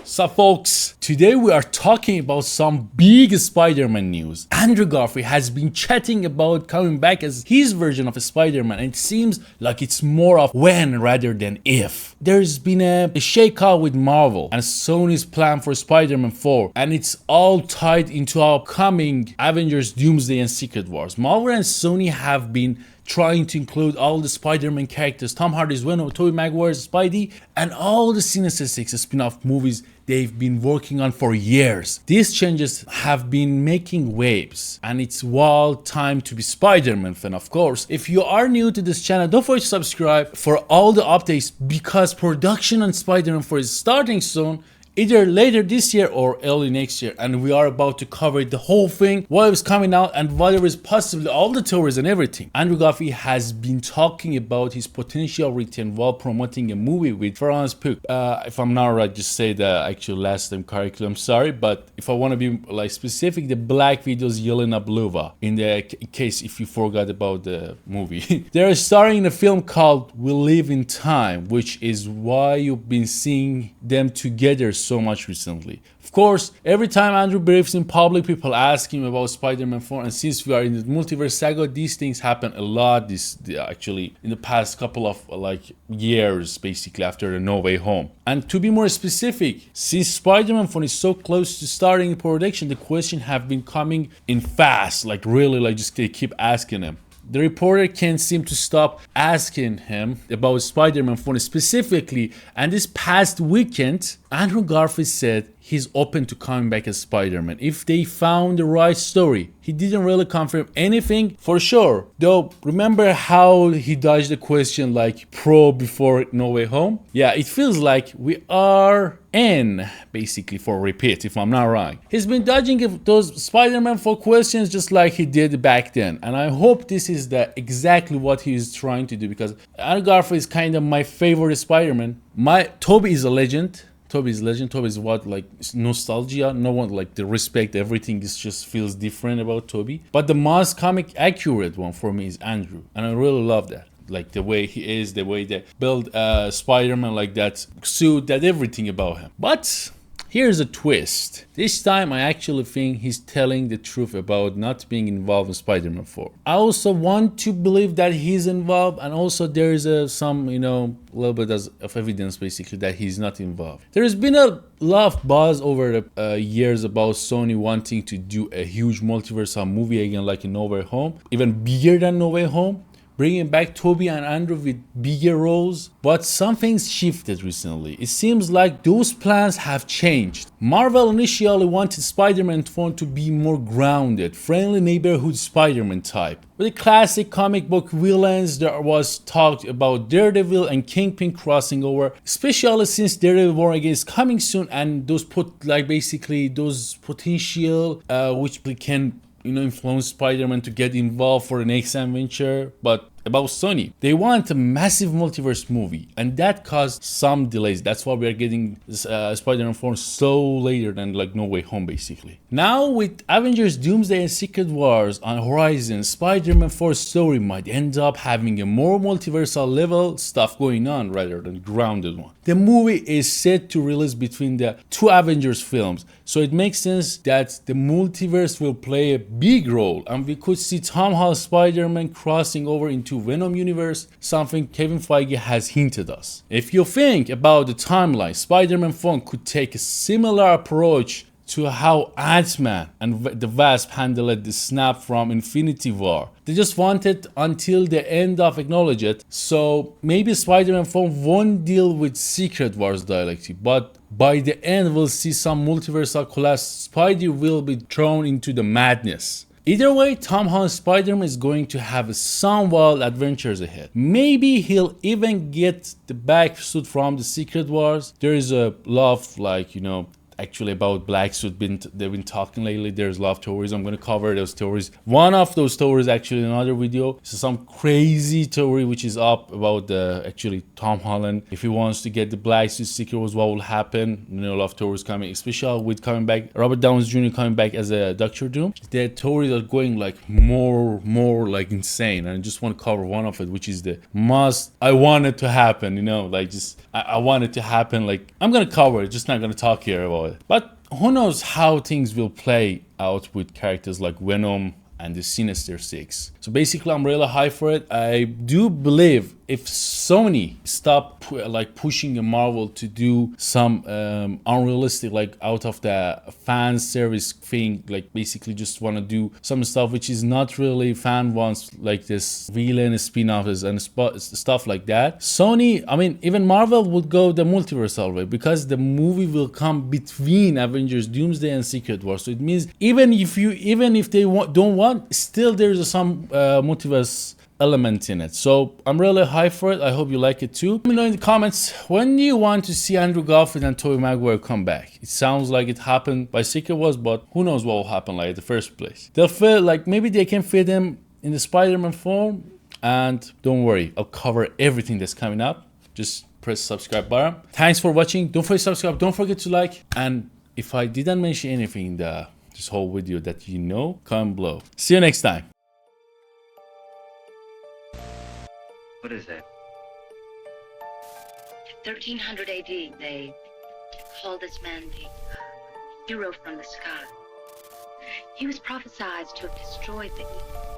So folks, today we are talking about some big Spider-Man news. Andrew Garfield has been chatting about coming back as his version of Spider-Man, and it seems like it's more of when rather than if. There's been a shakeout with Marvel and Sony's plan for Spider-Man 4, and it's all tied into upcoming Avengers Doomsday and Secret Wars. Marvel and Sony have been trying to include all the Spider-Man characters, Tom Hardy's Venom, Tobey Maguire's Spidey, and all the Sinister Six spin-off movies they've been working on for years. These changes have been making waves, and it's wild time to be Spider-Man fan, of course. If you are new to this channel, don't forget to subscribe for all the updates because production on Spider-Man 4 is starting soon, either later this year or early next year, and we are about to cover the whole thing, what is coming out and whatever is possibly all the theories and everything. Andrew Garfield has been talking about his potential return while promoting a movie with Florence Pugh. If I'm not right, just say the actual last name correctly, I'm sorry, but if I want to be like specific, the black video's Yelena Belova, in the case if you forgot about the movie. They're starring in a film called We Live in Time, which is why you've been seeing them together so much recently. Of course, every time Andrew briefs in public, people ask him about Spider-Man 4, and since we are in the multiverse saga, these things happen a lot actually in the past couple of years, basically after the No Way Home. And to be more specific, since Spider-Man 4 is so close to starting in production, the question have been coming in fast, just they keep asking him. The reporter can't seem to stop asking him about Spider-Man 4 specifically, and this past weekend, Andrew Garfield said he's open to coming back as Spider-Man if they found the right story. He didn't really confirm anything for sure, though. Remember how he dodged the question like pro before No Way Home? Yeah, it feels like we are in basically for repeat, if I'm not wrong. He's been dodging those Spider-Man 4 questions just like he did back then, and I hope this is exactly what he is trying to do, because Andrew Garfield is kind of my favorite Spider-Man. Tobey is a legend. Tobey is what, nostalgia. No one the respect, everything is just feels different about Tobey. But the most comic accurate one for me is Andrew, and I really love that. Like the way he is, the way they build Spider-Man, like that suit, that everything about him. But here's a twist. This time I actually think he's telling the truth about not being involved in Spider-Man 4. I also want to believe that he's involved, and also there is some, little bit of evidence basically that he's not involved. There has been a lot of buzz over the years about Sony wanting to do a huge multiversal movie again, like in No Way Home, even bigger than No Way Home, bringing back Tobey and Andrew with bigger roles. But something's shifted recently. It seems like those plans have changed. Marvel initially wanted Spider-Man 4 to be more grounded, friendly neighborhood Spider-Man type. With the classic comic book villains, there was talk about Daredevil and Kingpin crossing over, especially since Daredevil War Again is coming soon, and those those potential which can influence Spider-Man to get involved for the next adventure. But about Sony, they want a massive multiverse movie, and that caused some delays. That's why we are getting Spider-Man 4 so later than No Way Home basically. Now with Avengers Doomsday and Secret Wars on horizon, Spider-Man 4 story might end up having a more multiversal level stuff going on rather than grounded one. The movie is set to release between the two Avengers films, so it makes sense that the multiverse will play a big role, and we could see Tom Holland's Spider-Man crossing over into Venom universe, something Kevin Feige has hinted us. If you think about the timeline, Spider-Man 4 could take a similar approach to how Ant-Man and the Wasp handled the snap from Infinity War. They just wanted until the end of acknowledge it, so maybe Spider-Man 4 won't deal with Secret Wars directly, but by the end we'll see some multiversal collapse. Spidey will be thrown into the madness. Either way, Tom Holland's Spider-Man is going to have some wild adventures ahead. Maybe he'll even get the back suit from the Secret Wars. There is a lot of actually about black suit they've been talking lately. There's a lot of theories. I'm gonna cover those theories. One of those theories actually in another video. So some crazy theory which is up about the actually Tom Holland, if he wants to get the black suit sequels, what will happen. You know, a lot of theories coming, especially with coming back Robert Downey Jr. coming back as a Doctor Doom. The theories are going like more like insane, and I just want to cover one of it, which is the I want it to happen, you know, like just I want it to happen. Like I'm gonna cover it, just not gonna talk here about it. But who knows how things will play out with characters like Venom and the Sinister Six. So basically I'm really high for it. I do believe if Sony stop pushing Marvel to do some unrealistic, like out of the fan service thing, like basically just want to do some stuff which is not really fan wants, like this villain spin-offs and stuff like that. Sony, I mean even Marvel would go the multiversal way, because the movie will come between Avengers, Doomsday and Secret War. So it means even if they don't want, still there's some multiverse element in it. So I'm really high for it. I hope you like it too. Let me know in the comments, when do you want to see Andrew Garfield and Tobey Maguire come back? It sounds like it happened by Secret Wars, but who knows what will happen like in the first place. They'll feel like maybe they can fit him in the Spider-Man form, and don't worry, I'll cover everything that's coming up. Just press the subscribe button. Thanks for watching. Don't forget to subscribe, don't forget to like, and if I didn't mention anything in this whole video that you know, comment below. See you next time. What is that? 1300 AD, they called this man the hero from the sky. He was prophesied to have destroyed the evil